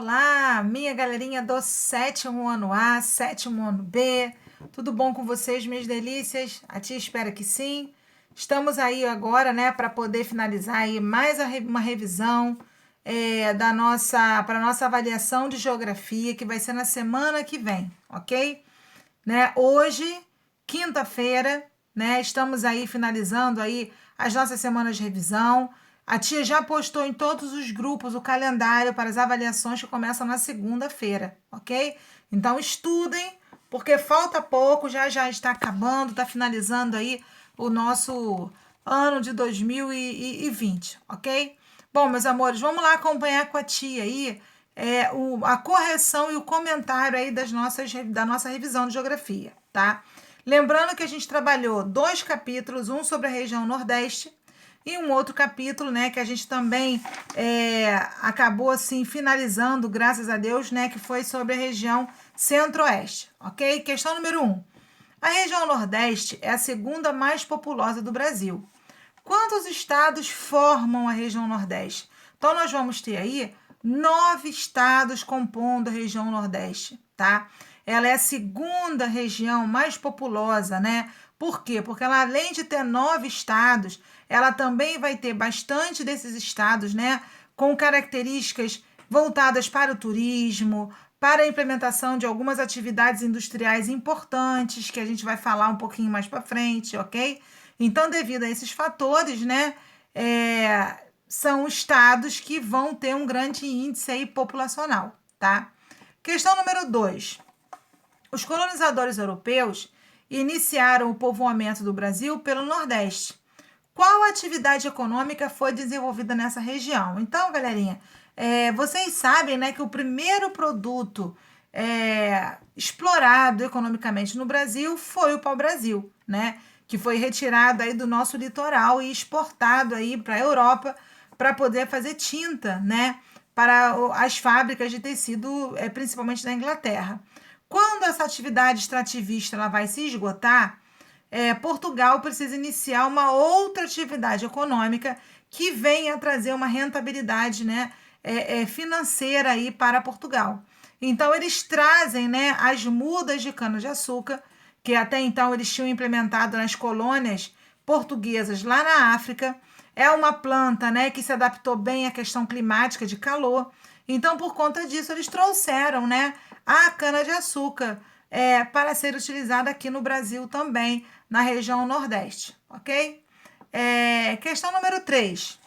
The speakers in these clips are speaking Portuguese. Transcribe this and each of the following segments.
Olá, minha galerinha do sétimo ano A, sétimo ano B. Tudo bom com vocês, minhas delícias? A tia espera que sim. Estamos aí agora, né, para poder finalizar aí mais uma revisão da nossa para nossa avaliação de geografia, que vai ser na semana que vem, ok? Né? Hoje, quinta-feira, né? Estamos aí finalizando aí as nossas semanas de revisão. A tia já postou em todos os grupos o calendário para as avaliações que começam na segunda-feira, ok? Então estudem, porque falta pouco, já está acabando, está finalizando aí o nosso ano de 2020, ok? Bom, meus amores, vamos lá acompanhar com a tia aí a correção e o comentário aí da nossa revisão de geografia, tá? Lembrando que a gente trabalhou 2 capítulos, um sobre a região Nordeste e um outro capítulo, né, que a gente também acabou assim finalizando, graças a Deus, né, que foi sobre a região Centro-Oeste, ok? Questão número 1. A região Nordeste é a segunda mais populosa do Brasil. Quantos estados formam a região Nordeste? Então, nós vamos ter aí 9 estados compondo a região Nordeste, tá? Ela é a segunda região mais populosa, né? Por quê? Porque ela, além de ter 9 estados, ela também vai ter bastante desses estados, né? Com características voltadas para o turismo, para a implementação de algumas atividades industriais importantes, que a gente vai falar um pouquinho mais para frente, ok? Então, devido a esses fatores, né, são estados que vão ter um grande índice aí populacional, tá? Questão número 2. Os colonizadores europeus iniciaram o povoamento do Brasil pelo Nordeste. Qual atividade econômica foi desenvolvida nessa região? Então, galerinha, vocês sabem, né, que o primeiro produto explorado economicamente no Brasil foi o pau-brasil, né? Que foi retirado aí do nosso litoral e exportado aí para a Europa para poder fazer tinta, né? Para as fábricas de tecido, principalmente da Inglaterra. Quando essa atividade extrativista ela vai se esgotar, Portugal precisa iniciar uma outra atividade econômica que venha trazer uma rentabilidade, né, financeira aí para Portugal. Então, eles trazem, né, as mudas de cana-de-açúcar, que até então eles tinham implementado nas colônias portuguesas lá na África. É uma planta, né, que se adaptou bem à questão climática de calor. Então, por conta disso, eles trouxeram, né, a cana-de-açúcar para ser utilizada aqui no Brasil também, na região Nordeste, ok? Questão número 3.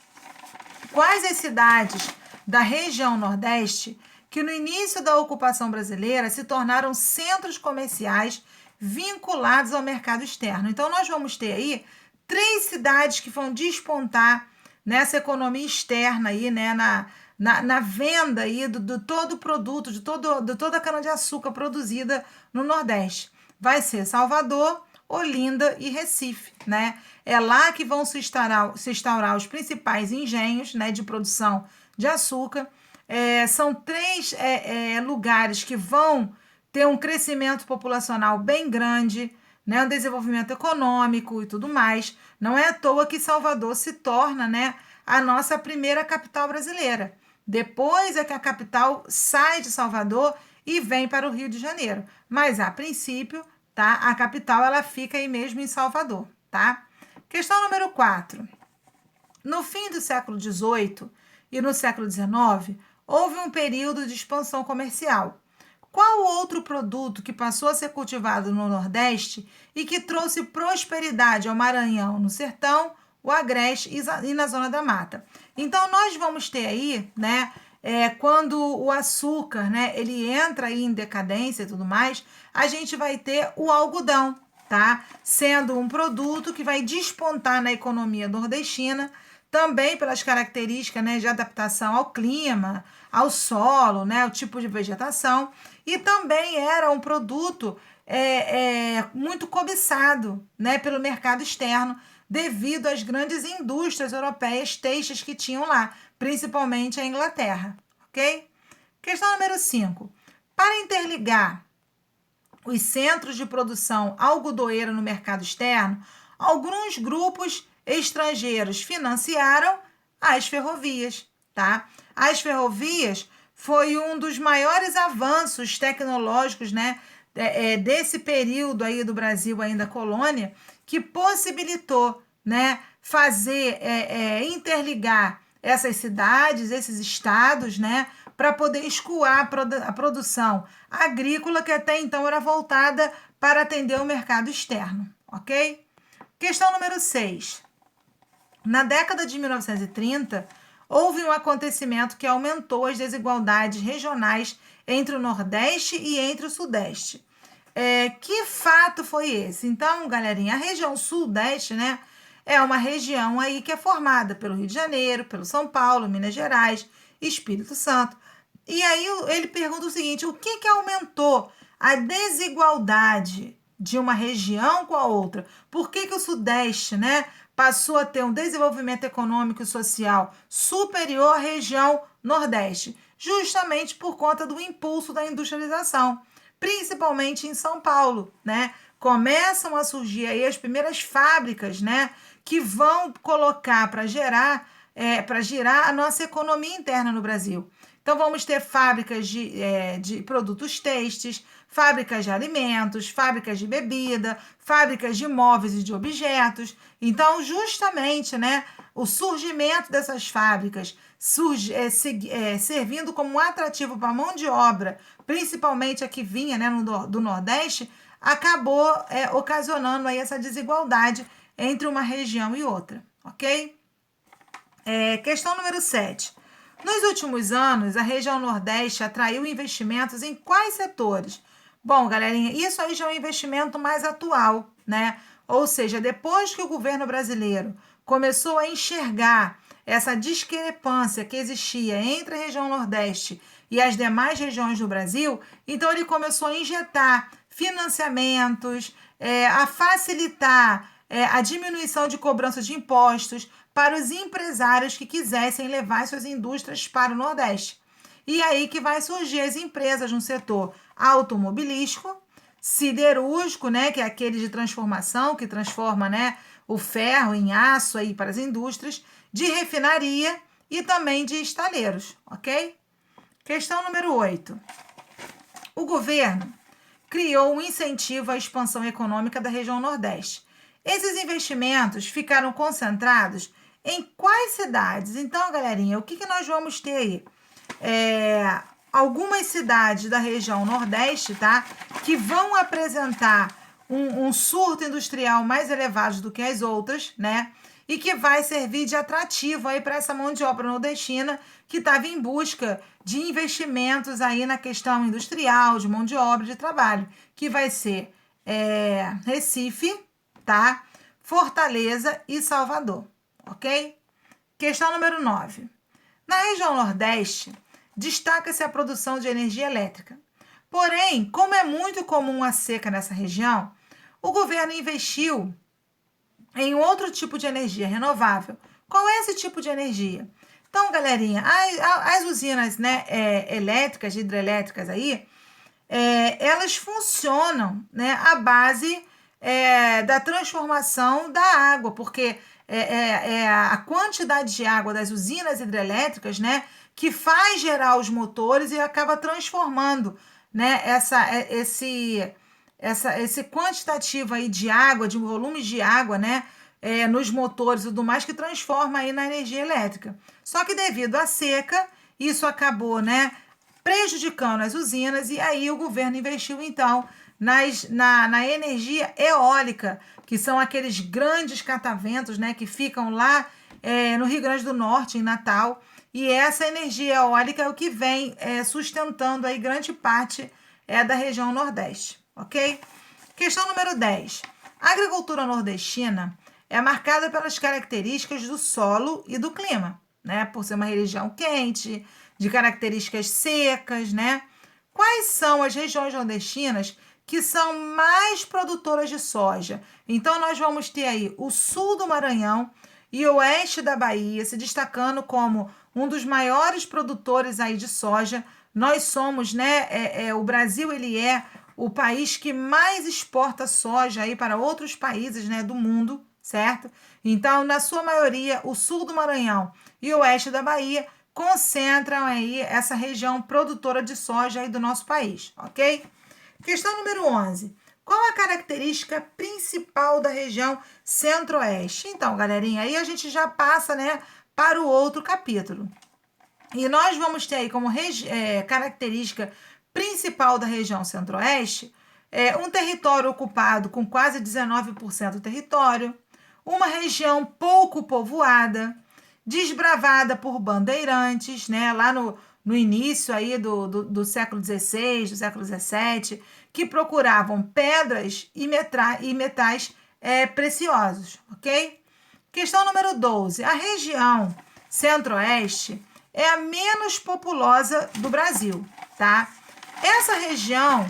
Quais as cidades da região Nordeste que no início da ocupação brasileira se tornaram centros comerciais vinculados ao mercado externo? Então, nós vamos ter aí 3 cidades que vão despontar nessa economia externa aí, né, na venda aí do todo o produto, de toda a cana-de-açúcar produzida no Nordeste. Vai ser Salvador, Olinda e Recife, né? É lá que vão se instaurar os principais engenhos, né, de produção de açúcar. São 3 lugares que vão ter um crescimento populacional bem grande, né, um desenvolvimento econômico e tudo mais. Não é à toa que Salvador se torna, né, a nossa primeira capital brasileira. Depois é que a capital sai de Salvador e vem para o Rio de Janeiro. Mas, a princípio, tá, a capital ela fica aí mesmo em Salvador, tá? Questão número 4. No fim do século XVIII e no século XIX, houve um período de expansão comercial. Qual outro produto que passou a ser cultivado no Nordeste e que trouxe prosperidade ao Maranhão, no Sertão, o Agreste e na Zona da Mata? Então, nós vamos ter aí, né, quando o açúcar, né, ele entra aí em decadência e tudo mais, a gente vai ter o algodão, tá? Sendo um produto que vai despontar na economia nordestina, também pelas características, né, de adaptação ao clima, ao solo, né, ao tipo de vegetação, e também era um produto muito cobiçado, né, pelo mercado externo, devido às grandes indústrias europeias têxteis que tinham lá, principalmente a Inglaterra, ok? Questão número 5. Para interligar os centros de produção algodoeira no mercado externo, alguns grupos estrangeiros financiaram as ferrovias, tá? As ferrovias foi um dos maiores avanços tecnológicos, né, desse período aí do Brasil ainda colônia, que possibilitou, né, fazer, interligar essas cidades, esses estados, né, para poder escoar a produção agrícola que até então era voltada para atender o mercado externo, ok? Questão número 6. Na década de 1930, houve um acontecimento que aumentou as desigualdades regionais entre o Nordeste e entre o Sudeste. Que fato foi esse? Então, galerinha, a região Sudeste, né, é uma região aí que é formada pelo Rio de Janeiro, pelo São Paulo, Minas Gerais, Espírito Santo. E aí ele pergunta o seguinte: o que aumentou a desigualdade de uma região com a outra? Por que o Sudeste, né, passou a ter um desenvolvimento econômico e social superior à região Nordeste? Justamente por conta do impulso da industrialização, principalmente em São Paulo, né? Começam a surgir aí as primeiras fábricas, né, que vão colocar para girar a nossa economia interna no Brasil. Então, vamos ter fábricas de produtos têxteis, fábricas de alimentos, fábricas de bebida, fábricas de móveis e de objetos. Então, justamente, né, o surgimento dessas fábricas servindo como um atrativo para a mão de obra, principalmente a que vinha, né, do Nordeste, acabou ocasionando aí essa desigualdade entre uma região e outra, ok? Questão número 7. Nos últimos anos, a região Nordeste atraiu investimentos em quais setores? Bom, galerinha, isso aí já é um investimento mais atual, né? Ou seja, depois que o governo brasileiro começou a enxergar essa discrepância que existia entre a região Nordeste e as demais regiões do Brasil, então ele começou a injetar financiamentos, a facilitar a diminuição de cobrança de impostos para os empresários que quisessem levar suas indústrias para o Nordeste. E aí que vai surgir as empresas no setor automobilístico, siderúrgico, né, que é aquele de transformação, que transforma, né, o ferro em aço aí para as indústrias, de refinaria e também de estaleiros, ok? Questão número 8. O governo criou um incentivo à expansão econômica da região Nordeste. Esses investimentos ficaram concentrados em quais cidades? Então, galerinha, o que nós vamos ter aí? Algumas cidades da região Nordeste, tá? Que vão apresentar um surto industrial mais elevado do que as outras, né? E que vai servir de atrativo aí para essa mão de obra nordestina que estava em busca de investimentos aí na questão industrial, de mão de obra, de trabalho, que vai ser Recife, tá? Fortaleza e Salvador, ok? Questão número 9. Na região Nordeste, destaca-se a produção de energia elétrica. Porém, como é muito comum a seca nessa região, o governo investiu em outro tipo de energia renovável. Qual é esse tipo de energia? Então, galerinha, as usinas, né, elétricas, hidrelétricas aí, elas funcionam, né, à base da transformação da água, porque a quantidade de água das usinas hidrelétricas, né, que faz gerar os motores e acaba transformando, né, esse quantitativo aí de água, de volumes de água, né, nos motores e tudo mais, que transforma aí na energia elétrica. Só que devido à seca, isso acabou, né, prejudicando as usinas, e aí o governo investiu, então, na energia eólica, que são aqueles grandes cataventos, né, que ficam lá no Rio Grande do Norte, em Natal, e essa energia eólica é o que vem sustentando aí grande parte da região Nordeste, ok? Questão número 10. A agricultura nordestina é marcada pelas características do solo e do clima, né? Por ser uma região quente, de características secas, né? Quais são as regiões nordestinas que são mais produtoras de soja? Então, nós vamos ter aí o sul do Maranhão e o oeste da Bahia se destacando como um dos maiores produtores aí de soja. Nós somos, né? O Brasil, ele é o país que mais exporta soja aí para outros países, né, do mundo, certo? Então, na sua maioria, o sul do Maranhão e o oeste da Bahia concentram aí essa região produtora de soja aí do nosso país, ok? Questão número 11. Qual a característica principal da região centro-oeste? Então, galerinha, aí a gente já passa, né, para o outro capítulo. E nós vamos ter aí como característica principal da região centro-oeste um território ocupado com quase 19% do território, uma região pouco povoada, desbravada por bandeirantes, né, lá no início aí do século XVI, do século XVII, que procuravam pedras e metais preciosos, ok? Questão número 12. A região centro-oeste é a menos populosa do Brasil, tá? Essa região,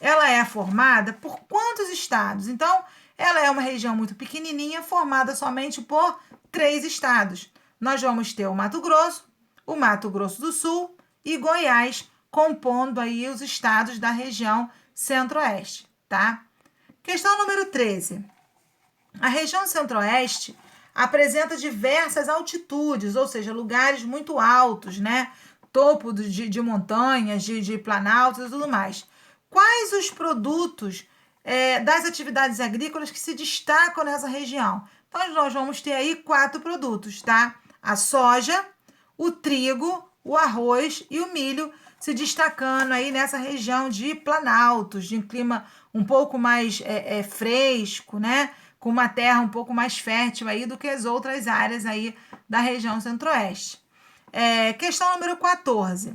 ela é formada por quantos estados? Então, ela é uma região muito pequenininha, formada somente por 3 estados. Nós vamos ter o Mato Grosso do Sul e Goiás, compondo aí os estados da região centro-oeste, tá? Questão número 13. A região centro-oeste apresenta diversas altitudes, ou seja, lugares muito altos, né? Topo de montanhas, de planaltos e tudo mais. Quais os produtos das atividades agrícolas que se destacam nessa região? Então, nós vamos ter aí 4 produtos, tá? A soja, o trigo, o arroz e o milho se destacando aí nessa região de planaltos, de um clima um pouco mais fresco, né? Com uma terra um pouco mais fértil aí do que as outras áreas aí da região centro-oeste. Questão número 14.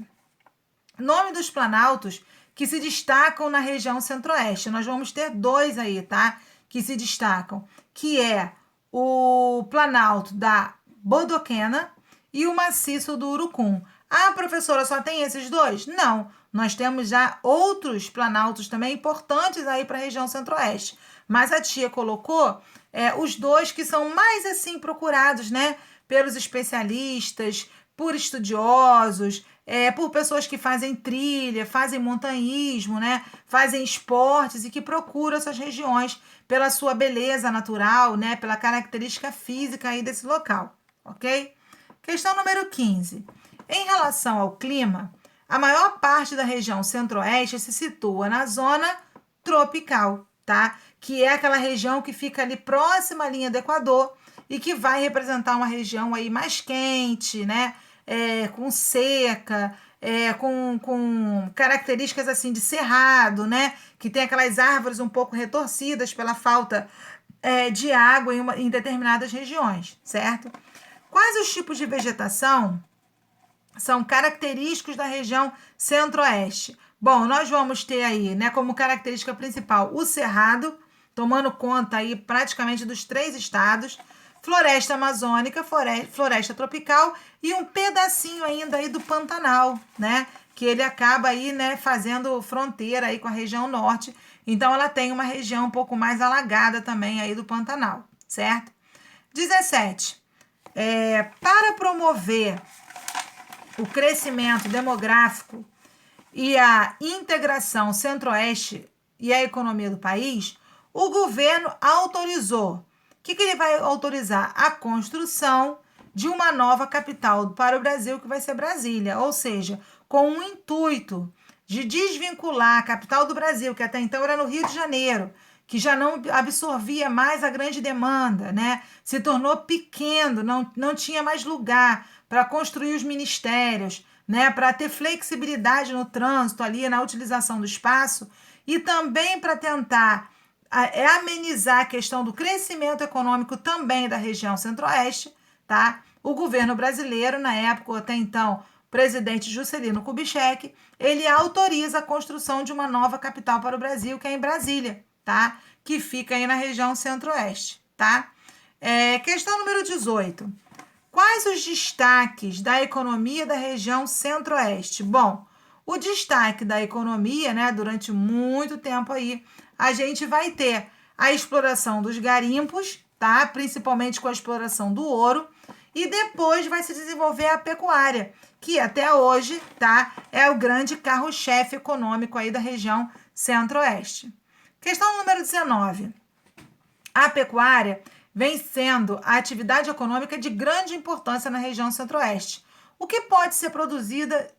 Nome dos planaltos que se destacam na região centro-oeste. Nós vamos ter 2 aí, tá? Que se destacam, que é o planalto da Bodoquena e o maciço do Urucum. Ah, professora, só tem esses 2? Não, nós temos já outros planaltos também importantes aí para a região centro-oeste. Mas a tia colocou os 2 que são mais assim procurados, né? Pelos especialistas, por estudiosos, por pessoas que fazem trilha, fazem montanhismo, né? Fazem esportes e que procuram essas regiões pela sua beleza natural, né? Pela característica física aí desse local, ok? Questão número 15. Em relação ao clima, a maior parte da região centro-oeste se situa na zona tropical, tá? Que é aquela região que fica ali próxima à linha do Equador e que vai representar uma região aí mais quente, né? Com seca, com características assim de cerrado, né? Que tem aquelas árvores um pouco retorcidas pela falta de água em determinadas regiões, certo? Quais os tipos de vegetação são característicos da região centro-oeste? Bom, nós vamos ter aí, né, como característica principal o cerrado, tomando conta aí praticamente dos 3 estados, floresta amazônica, floresta tropical e um pedacinho ainda aí do Pantanal, né, que ele acaba aí, né, fazendo fronteira aí com a região norte. Então ela tem uma região um pouco mais alagada também aí do Pantanal, certo? 17. Para promover o crescimento demográfico e a integração centro-oeste e a economia do país, o governo autorizou. O que ele vai autorizar? A construção de uma nova capital para o Brasil, que vai ser Brasília, ou seja, com o intuito de desvincular a capital do Brasil, que até então era no Rio de Janeiro, que já não absorvia mais a grande demanda, né? Se tornou pequeno, não tinha mais lugar para construir os ministérios, né? Para ter flexibilidade no trânsito ali, na utilização do espaço, e também para tentar amenizar a questão do crescimento econômico também da região centro-oeste, tá? O governo brasileiro, na época, até então, presidente Juscelino Kubitschek, ele autoriza a construção de uma nova capital para o Brasil, que é em Brasília, tá? Que fica aí na região centro-oeste, tá? Questão número 18. Quais os destaques da economia da região centro-oeste? Bom, o destaque da economia, né, durante muito tempo aí, a gente vai ter a exploração dos garimpos, tá? Principalmente com a exploração do ouro, e depois vai se desenvolver a pecuária, que até hoje, tá, é o grande carro-chefe econômico aí da região centro-oeste. Questão número 19. A pecuária vem sendo a atividade econômica de grande importância na região centro-oeste. o que pode ser produzida,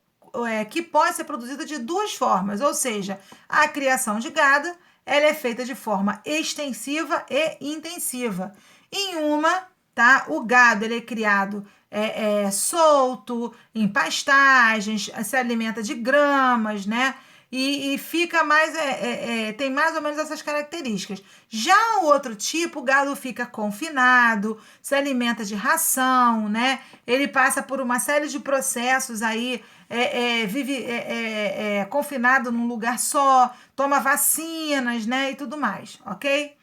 que pode ser produzida de duas formas, ou seja, a criação de gado, ela é feita de forma extensiva e intensiva. Em uma, tá, o gado ele é criado solto, em pastagens, se alimenta de gramas, né? E fica mais, tem mais ou menos essas características. Já o outro tipo, o gado fica confinado, se alimenta de ração, né? Ele passa por uma série de processos aí, vive confinado num lugar só, toma vacinas, né? E tudo mais, ok?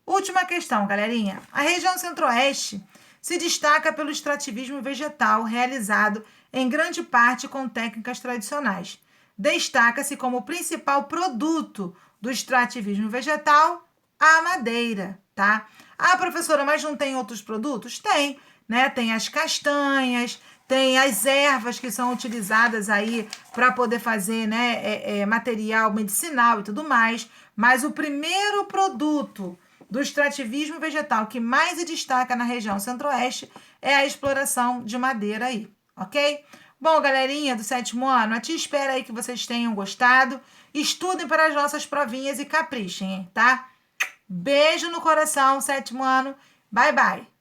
Última questão, galerinha. A região centro-oeste se destaca pelo extrativismo vegetal realizado em grande parte com técnicas tradicionais. Destaca-se como principal produto do extrativismo vegetal a madeira, tá? Ah, professora, mas não tem outros produtos? Tem, né? Tem as castanhas, tem as ervas que são utilizadas aí para poder fazer, né, material medicinal e tudo mais. Mas o primeiro produto do extrativismo vegetal que mais se destaca na região centro-oeste é a exploração de madeira aí, ok? Bom, galerinha do sétimo ano, a tia espera aí que vocês tenham gostado. Estudem para as nossas provinhas e caprichem, tá? Beijo no coração, sétimo ano. Bye, bye.